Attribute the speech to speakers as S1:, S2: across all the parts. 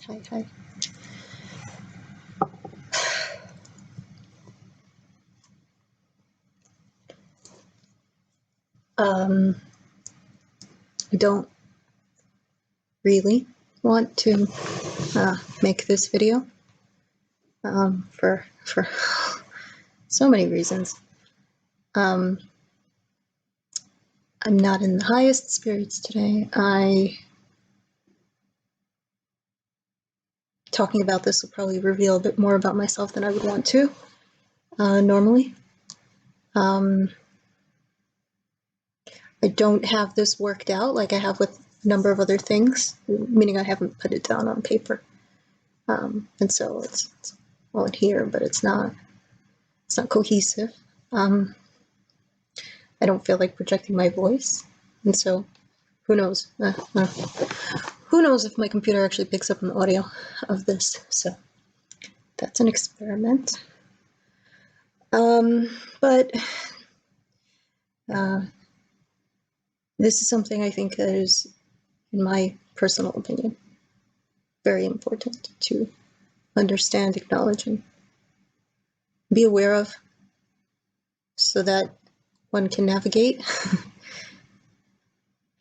S1: Hi. I don't really want to make this video for so many reasons. I'm not in the highest spirits today. Talking about this will probably reveal a bit more about myself than I would want to normally. I don't have this worked out like I have with a number of other things, meaning I haven't put it down on paper. And so it's all in here, but it's not cohesive. I don't feel like projecting my voice, and so who knows? Who knows if my computer actually picks up an audio of this? So that's an experiment. But this is something I think that is, in my personal opinion, very important to understand, acknowledge, and be aware of, so that one can navigate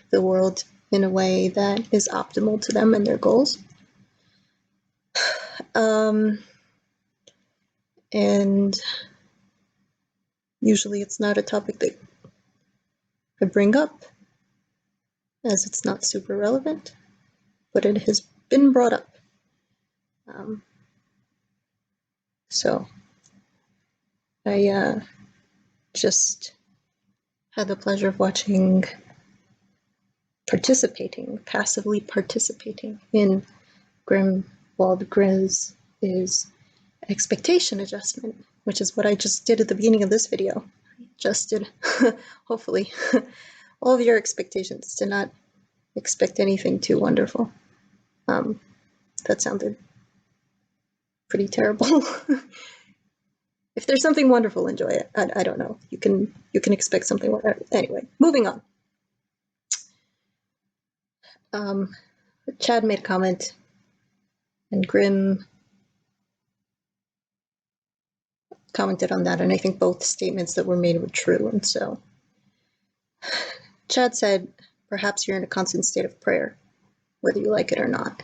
S1: the world in a way that is optimal to them and their goals. And usually it's not a topic that I bring up, as it's not super relevant, but it has been brought up. So I just had the pleasure of passively participating in Grimwald Grizz's expectation adjustment, which is what I just did at the beginning of this video. I adjusted, hopefully, all of your expectations to not expect anything too wonderful. That sounded pretty terrible. If there's something wonderful, enjoy it. I don't know. You can expect something wonderful. Anyway, moving on. Chad made a comment, and Grim commented on that, and I think both statements that were made were true. And so Chad said, perhaps you're in a constant state of prayer, whether you like it or not.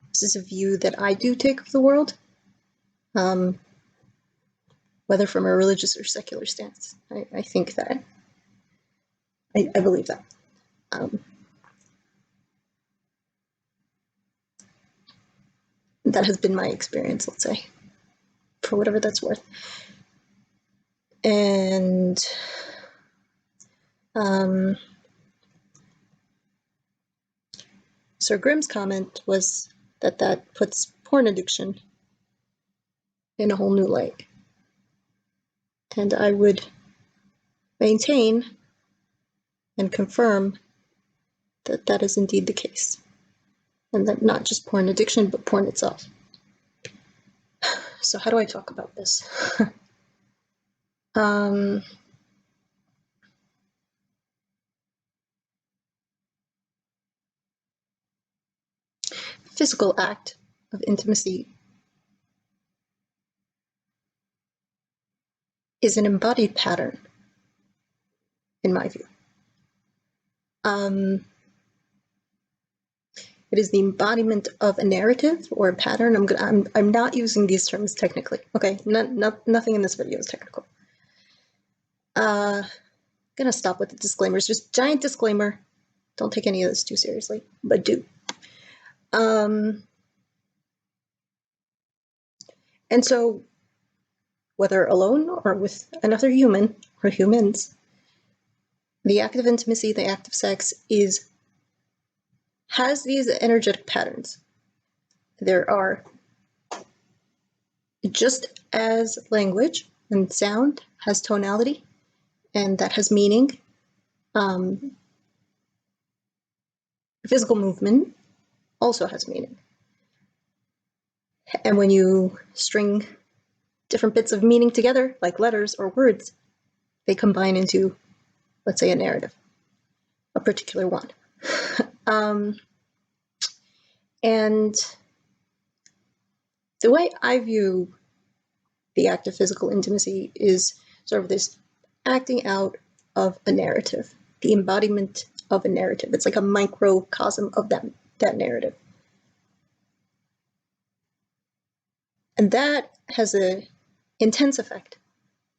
S1: This is a view that I do take of the world, whether from a religious or secular stance. I think that, I believe that. That has been my experience, let's say, for whatever that's worth. And Sir Grimm's comment was that puts porn addiction in a whole new light. And I would maintain and confirm that that is indeed the case. And that not just porn addiction, but porn itself. So how do I talk about this? Physical act of intimacy is an embodied pattern, in my view. It is the embodiment of a narrative or a pattern. I'm not using these terms technically. Okay, nothing in this video is technical. Gonna stop with the disclaimers. Just giant disclaimer. Don't take any of this too seriously, but do. And so, whether alone or with another human or humans, the act of intimacy, the act of sex, has these energetic patterns. There are, just as language and sound has tonality, and that has meaning, physical movement also has meaning. And when you string different bits of meaning together, like letters or words, they combine into, let's say, a narrative, a particular one. And The way I view the act of physical intimacy is sort of this acting out of a narrative, the embodiment of a narrative. It's like a microcosm of that narrative. And that has an intense effect,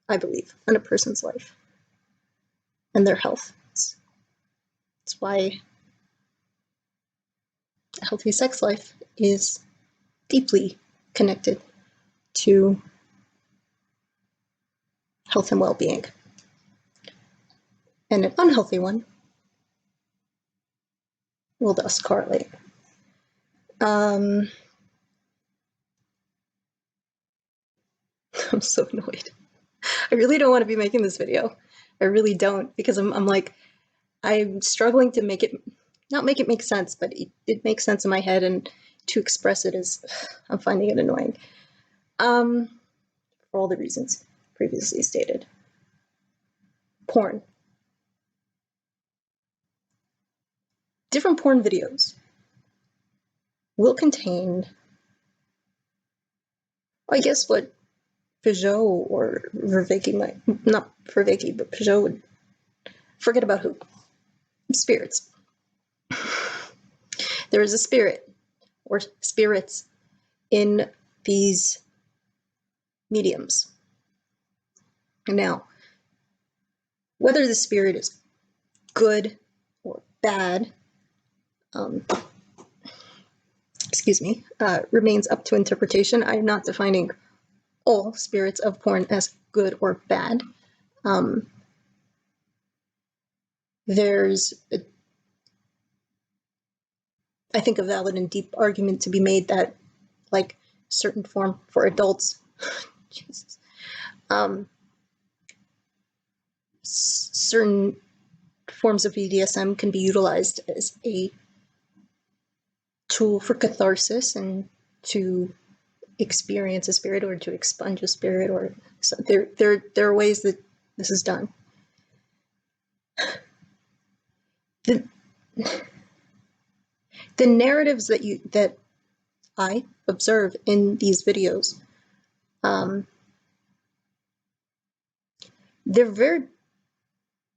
S1: I believe, on a person's life and their health. It's why a healthy sex life is deeply connected to health and well-being. And an unhealthy one will thus correlate. I'm so annoyed. I really don't want to be making this video. I really don't, because I'm like, I'm struggling to make it, not make it make sense, but it makes sense in my head, and to express it is, I'm finding it annoying. For all the reasons previously stated. Porn. Different porn videos will contain, I guess, what vijeo or Vervaeke might, not Vervaeke, but vijeo would, forget about who, spirits. There is a spirit or spirits in these mediums. Now, whether the spirit is good or bad, remains up to interpretation. I am not defining all spirits of porn as good or bad. There's, I think, a valid and deep argument to be made that, like, certain form for adults, Jesus, certain forms of BDSM can be utilized as a tool for catharsis and to experience a spirit or to expunge a spirit, or so there are ways that this is done. The narratives that I observe in these videos, they're very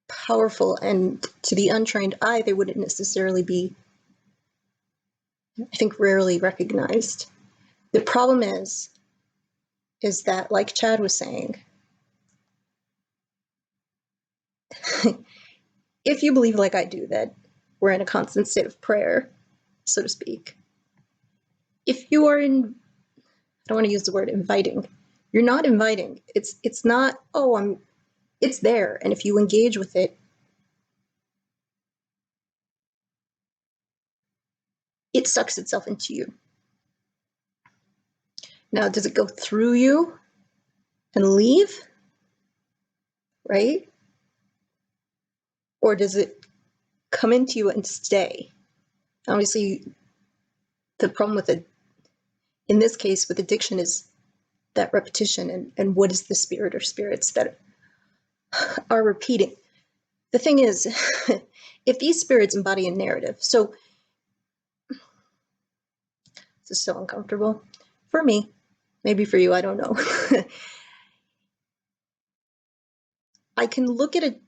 S1: powerful, and to the untrained eye, they wouldn't necessarily be, I think, rarely recognized. The problem is that, like Chad was saying, if you believe, like I do, that we're in a constant state of prayer, so to speak, if you are in, I don't want to use the word inviting, you're not inviting. It's not, oh, it's there. And if you engage with it, it sucks itself into you. Now, does it go through you and leave? Right? Or does it come into you and stay? Obviously, the problem with it, in this case, with addiction, is that repetition, and what is the spirit or spirits that are repeating. The thing is, if these spirits embody a narrative, so this is so uncomfortable for me, maybe for you, I don't know. I can look at it,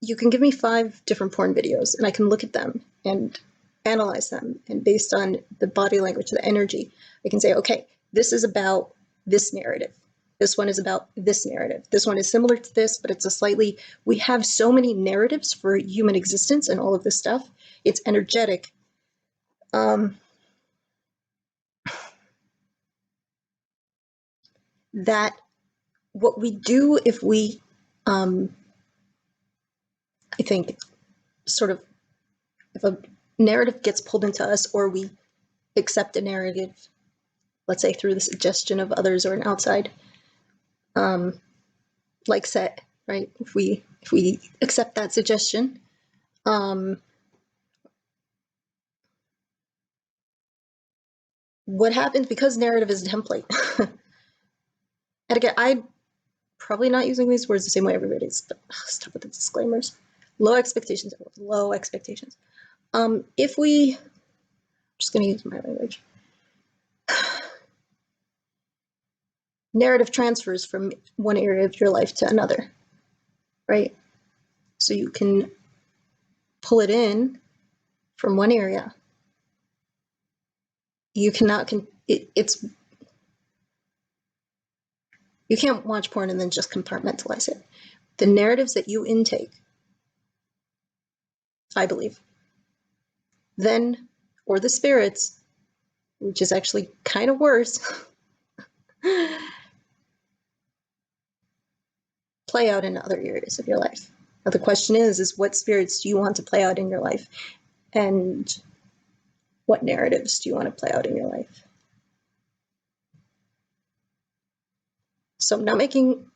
S1: you can give me 5 different porn videos, and I can look at them and analyze them, and based on the body language, the energy, I can say, okay, this is about this narrative. This one is about this narrative. This one is similar to this, but it's a slightly, we have so many narratives for human existence and all of this stuff. It's energetic. That what we do if we, I think, sort of, if a narrative gets pulled into us, or we accept a narrative, let's say through the suggestion of others or an outside, like set, right? If we accept that suggestion, what happens, because narrative is a template, and again, I'm probably not using these words the same way everybody's, but stop with the disclaimers. Low expectations, low expectations. If we, I'm just going to use my language. narrative transfers from one area of your life to another, right? So you can pull it in from one area. You cannot, it's, you can't watch porn and then just compartmentalize it. The narratives that you intake, I believe, then, or the spirits, which is actually kind of worse, play out in other areas of your life. Now the question is what spirits do you want to play out in your life? And what narratives do you want to play out in your life? So I'm not making...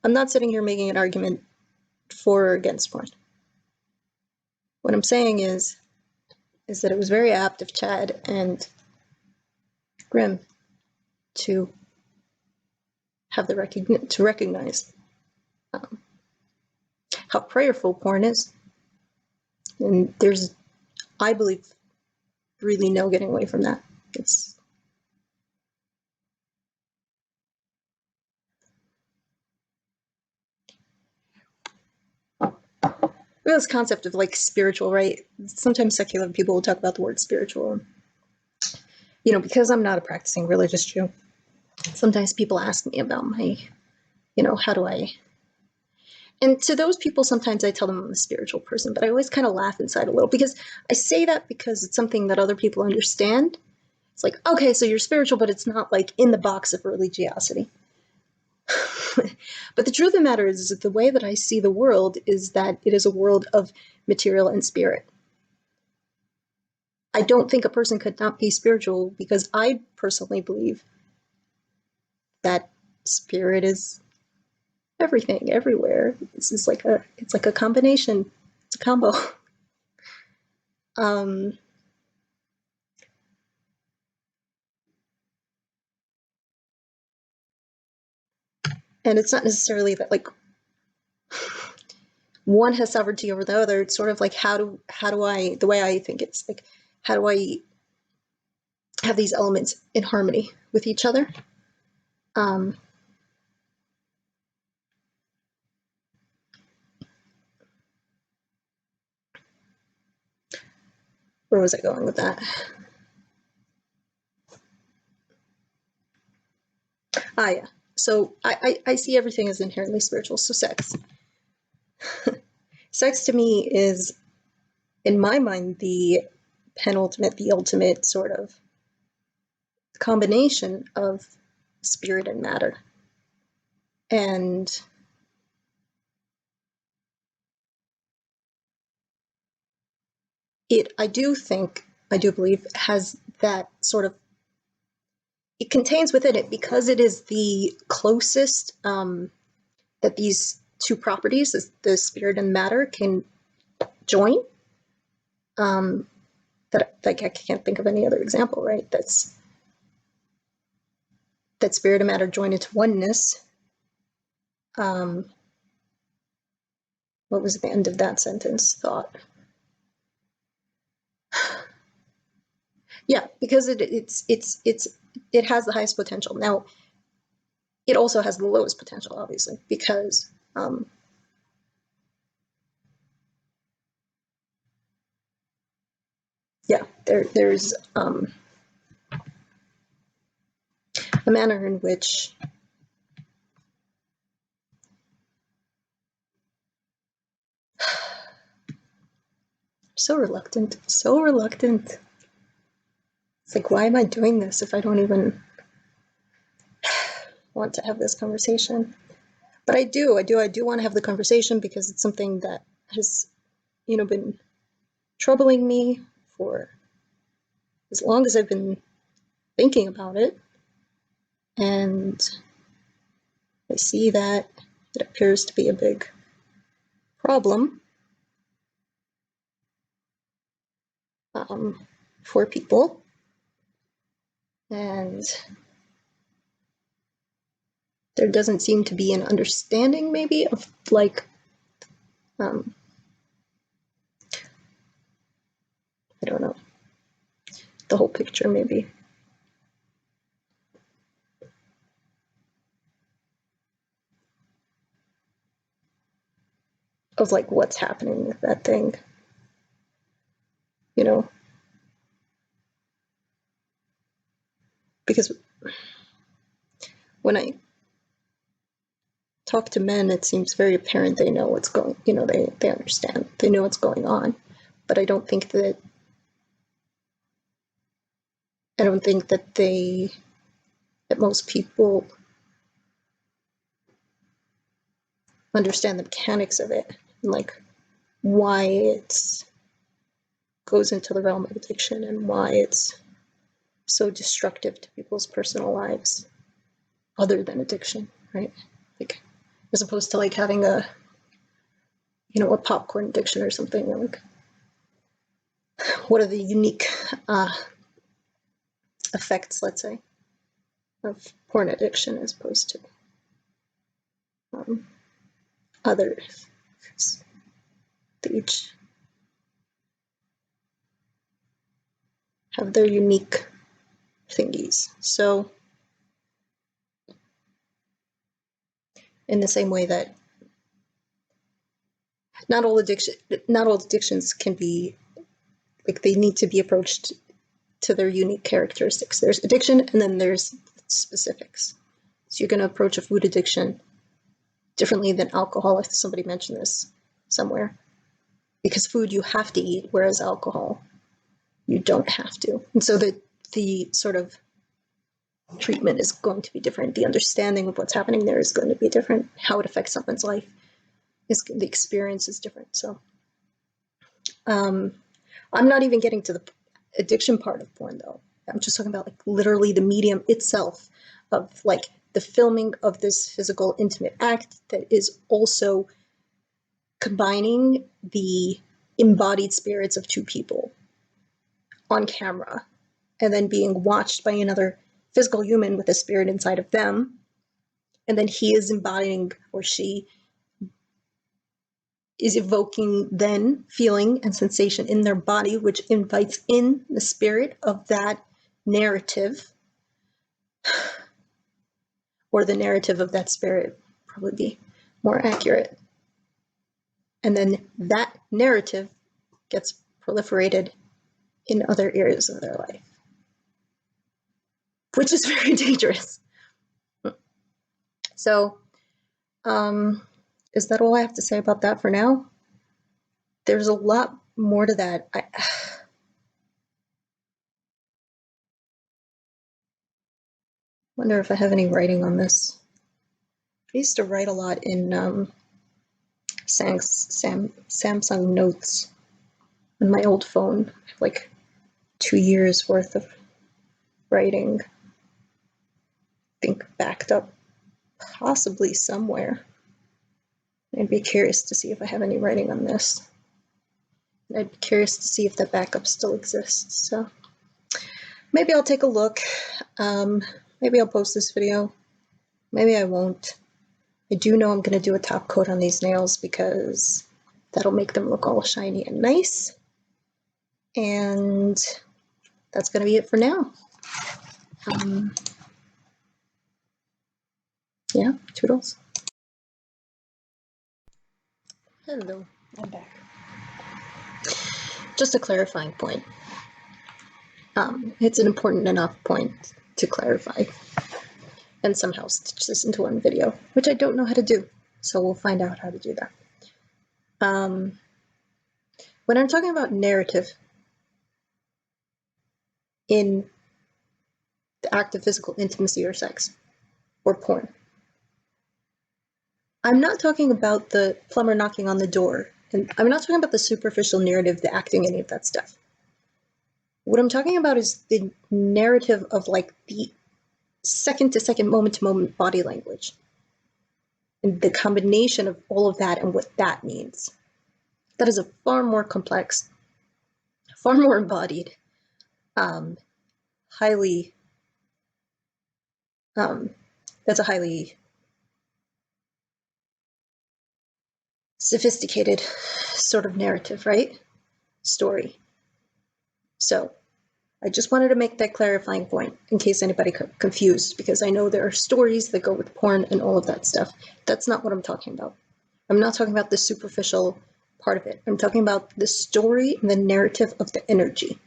S1: I'm not sitting here making an argument for or against porn. What I'm saying is that it was very apt of Chad and Grimm to have the to recognize how prayerful porn is. And there's, I believe, really no getting away from that. It's this concept of like spiritual, right? Sometimes secular people will talk about the word spiritual. You know, because I'm not a practicing religious Jew, sometimes people ask me about my, you know, how do I... And to those people, sometimes I tell them I'm a spiritual person, but I always kind of laugh inside a little, because I say that because it's something that other people understand. It's like, okay, so you're spiritual, but it's not like in the box of religiosity. But the truth of the matter is that the way that I see the world is that it is a world of material and spirit. I don't think a person could not be spiritual, because I personally believe that spirit is everything, everywhere. It's like a combination. It's a combo. And it's not necessarily that like one has sovereignty over the other. It's sort of like how do I, the way I think it's like, how do I have these elements in harmony with each other? Where was I going with that? Yeah. So I see everything as inherently spiritual. So sex. Sex to me is, in my mind, the penultimate, the ultimate sort of combination of spirit and matter. And I do believe, has that sort of, it contains within it, because it is the closest that these two properties, the spirit and matter, can join. That like I can't think of any other example, right? That spirit and matter join into oneness. What was the end of that sentence? Thought. Yeah, because it has the highest potential. Now, it also has the lowest potential, obviously, because yeah, there's a manner in which so reluctant. It's like, why am I doing this if I don't even want to have this conversation? But I do want to have the conversation, because it's something that has, you know, been troubling me for as long as I've been thinking about it. And I see that it appears to be a big problem for people. And there doesn't seem to be an understanding, maybe, of like, I don't know. the whole picture, maybe. Of like what's happening with that thing, you know? Because when I talk to men, it seems very apparent they know what's going, you know, they understand, they know what's going on. But I don't think that that most people understand the mechanics of it, and like why it goes into the realm of addiction and why it's so destructive to people's personal lives other than addiction, right? Like, as opposed to like having a, you know, a popcorn addiction or something. Like, what are the unique effects, let's say, of porn addiction as opposed to others? They each have their unique thingies. So in the same way that not all addictions can be, like, they need to be approached to their unique characteristics. There's addiction and then there's specifics. So you're going to approach a food addiction differently than alcohol, if somebody mentioned this somewhere. Because food you have to eat, whereas alcohol you don't have to. And so the sort of treatment is going to be different. The understanding of what's happening there is going to be different. How it affects someone's life, the experience is different. So I'm not even getting to the addiction part of porn, though. I'm just talking about like literally the medium itself of like the filming of this physical intimate act that is also combining the embodied spirits of two people on camera and then being watched by another physical human with a spirit inside of them. And then he is embodying, or she is evoking then feeling and sensation in their body, which invites in the spirit of that narrative, or the narrative of that spirit, probably be more accurate. And then that narrative gets proliferated in other areas of their life, which is very dangerous. So, is that all I have to say about that for now? There's a lot more to that. I wonder if I have any writing on this. I used to write a lot in Samsung Notes on my old phone, like 2 years worth of writing. I think backed up possibly somewhere. I'd be curious to see if I have any writing on this. I'd be curious to see if that backup still exists. So maybe I'll take a look. Maybe I'll post this video. Maybe I won't. I do know I'm going to do a top coat on these nails because that'll make them look all shiny and nice. And that's going to be it for now. Yeah, toodles. Hello, I'm back. Just a clarifying point. It's an important enough point to clarify and somehow stitch this into one video, which I don't know how to do. So we'll find out how to do that. When I'm talking about narrative in the act of physical intimacy or sex or porn, I'm not talking about the plumber knocking on the door, and I'm not talking about the superficial narrative, the acting, any of that stuff. What I'm talking about is the narrative of like the second to second, moment to moment body language, and the combination of all of that and what that means. That is a far more complex, far more embodied, highly, that's a highly sophisticated sort of narrative, right? Story. So I just wanted to make that clarifying point in case anybody got confused, because I know there are stories that go with porn and all of that stuff. That's not what I'm talking about. I'm not talking about the superficial part of it. I'm talking about the story and the narrative of the energy.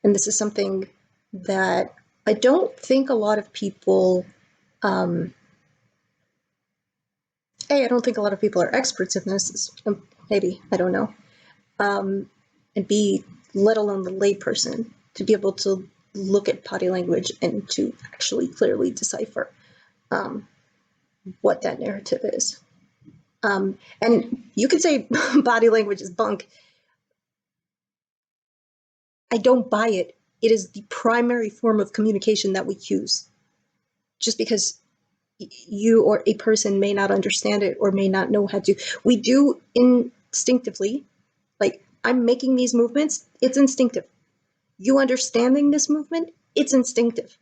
S1: And this is something that I don't think a lot of people, I don't think a lot of people are experts in this. Maybe, I don't know. And B, let alone the layperson, to be able to look at body language and to actually clearly decipher what that narrative is. And you could say body language is bunk. I don't buy it. It is the primary form of communication that we use. Just because you or a person may not understand it or may not know how to, we do instinctively, like I'm making these movements, it's instinctive. You understanding this movement, it's instinctive,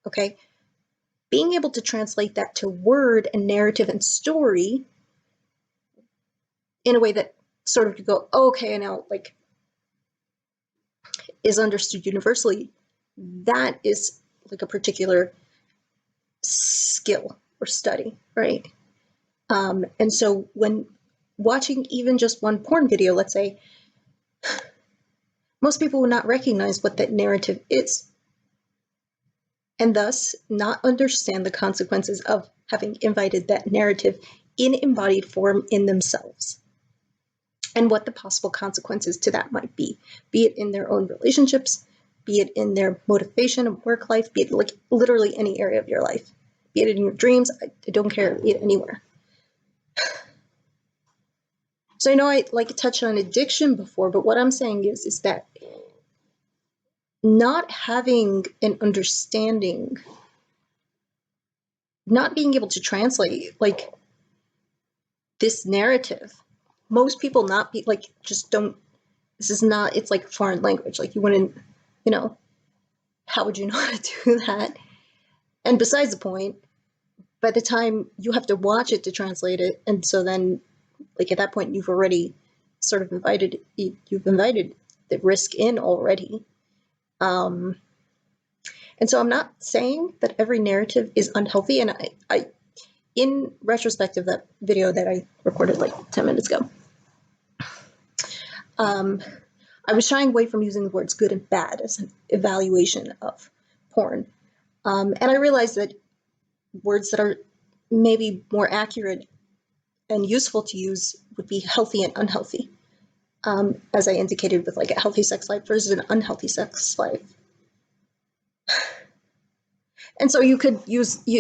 S1: okay? Being able to translate that to word and narrative and story in a way that sort of you go, oh, okay, now like is understood universally, that is like a particular skill or study, right? And so when watching even just one porn video, let's say, most people will not recognize what that narrative is, and thus not understand the consequences of having invited that narrative in embodied form in themselves, and what the possible consequences to that might be it in their own relationships, be it in their motivation and work life, be it like literally any area of your life, be it in your dreams, I don't care, be it anywhere. So I know I like touched on addiction before, but what I'm saying is that not having an understanding, not being able to translate like this narrative, most people not be like, just don't, this is not, it's like foreign language. Like you wouldn't, you know, how would you know how to do that? And besides the point, by the time you have to watch it to translate it, and so then like at that point you've already sort of invited the risk in already. And so I'm not saying that every narrative is unhealthy. And I in retrospect of that video that I recorded like 10 minutes ago, I was shying away from using the words good and bad as an evaluation of porn. And I realized that words that are maybe more accurate and useful to use would be healthy and unhealthy. As I indicated with like a healthy sex life versus an unhealthy sex life. And so you could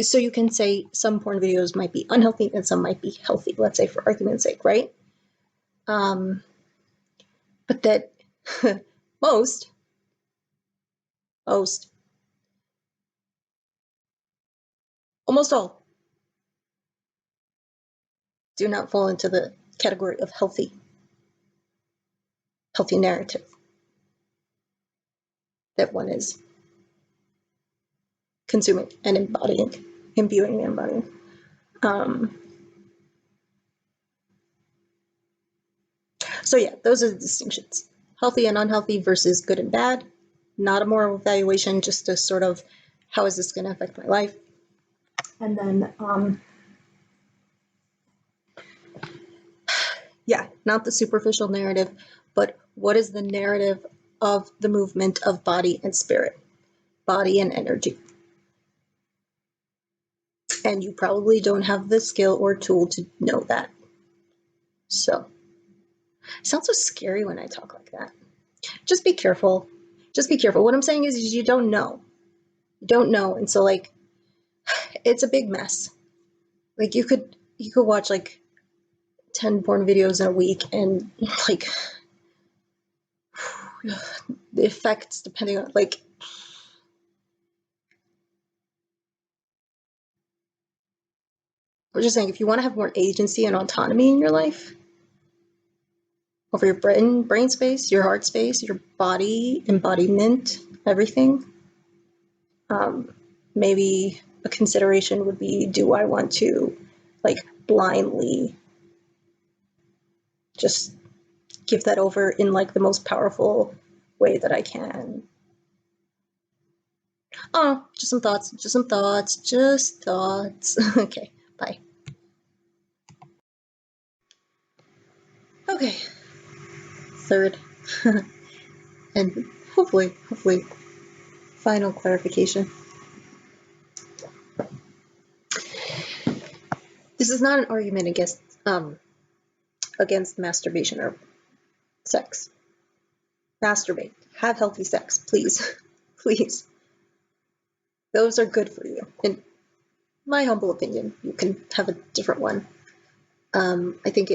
S1: so you can say some porn videos might be unhealthy and some might be healthy, let's say for argument's sake, right? But that most, almost all do not fall into the category of healthy narrative that one is consuming and embodying, imbuing and embodying. So yeah, those are the distinctions. Healthy and unhealthy versus good and bad. Not a moral evaluation, just a sort of, how is this going to affect my life? And then, yeah, not the superficial narrative, but what is the narrative of the movement of body and spirit, body and energy? And you probably don't have the skill or tool to know that. So, it sounds so scary when I talk like that. Just be careful. Just be careful. What I'm saying is you don't know. You don't know. And so like, it's a big mess. Like you could watch like 10 porn videos in a week and like the effects depending on like, I'm just saying, if you want to have more agency and autonomy in your life over your brain space, your heart space, your body, embodiment, everything, maybe a consideration would be, do I want to like blindly just give that over in like the most powerful way that I can? Oh, just some thoughts, just some thoughts, just thoughts. Okay, bye. Okay, third, and hopefully, final clarification. This is not an argument against masturbation or sex. Masturbate. Have healthy sex, please. Please. Those are good for you. In my humble opinion, you can have a different one. I think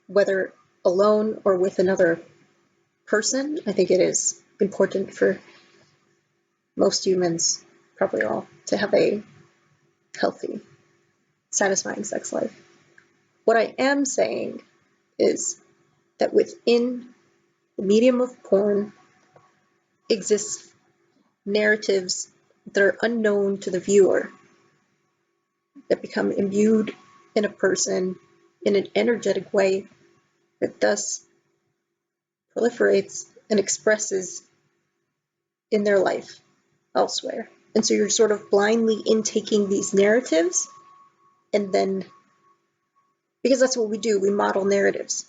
S1: whether alone or with another person, I think it is important for most humans, probably all, to have a healthy, satisfying sex life. What I am saying is that within the medium of porn exists narratives that are unknown to the viewer that become imbued in a person in an energetic way that thus proliferates and expresses in their life elsewhere. And so you're sort of blindly intaking these narratives, and then, because that's what we do, we model narratives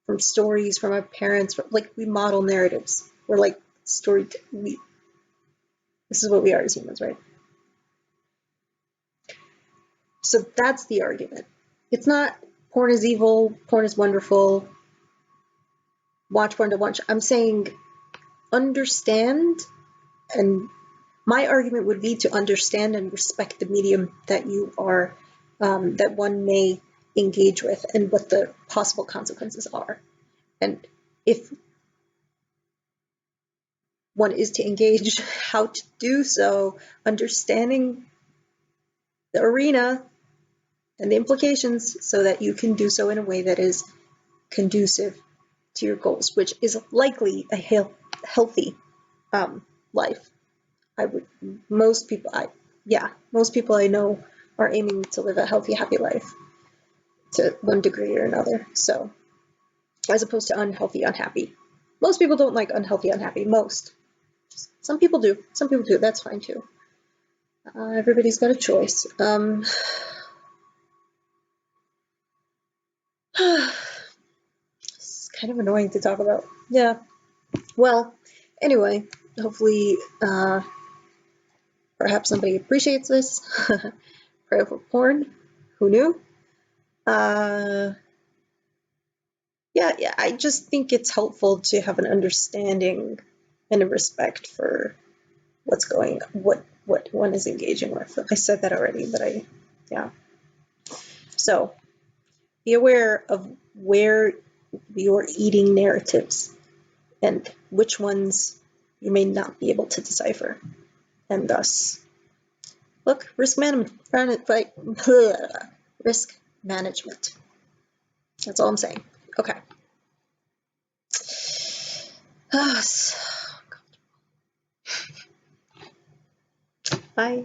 S1: from stories from our parents, we model narratives. We're like this is what we are as humans, right? So that's the argument. It's not porn is evil, porn is wonderful, watch porn to watch. I'm saying understand, and my argument would be to understand and respect the medium that you are, that one may engage with, and what the possible consequences are. And if one is to engage, how to do so, understanding the arena and the implications so that you can do so in a way that is conducive to your goals, which is likely a healthy life. Most people I know are aiming to live a healthy, happy life to one degree or another. So, as opposed to unhealthy, unhappy. Most people don't like unhealthy, unhappy. Most. Some people do. Some people do. That's fine too. Everybody's got a choice. It's kind of annoying to talk about. Yeah. Well, anyway, hopefully, perhaps somebody appreciates this. Prayerful porn. Who knew? Yeah, I just think it's helpful to have an understanding and a respect for what one is engaging with. I said that already, but yeah. So be aware of where you're eating narratives and which ones you may not be able to decipher, and thus risk management. Risk management. That's all I'm saying. Okay. Bye.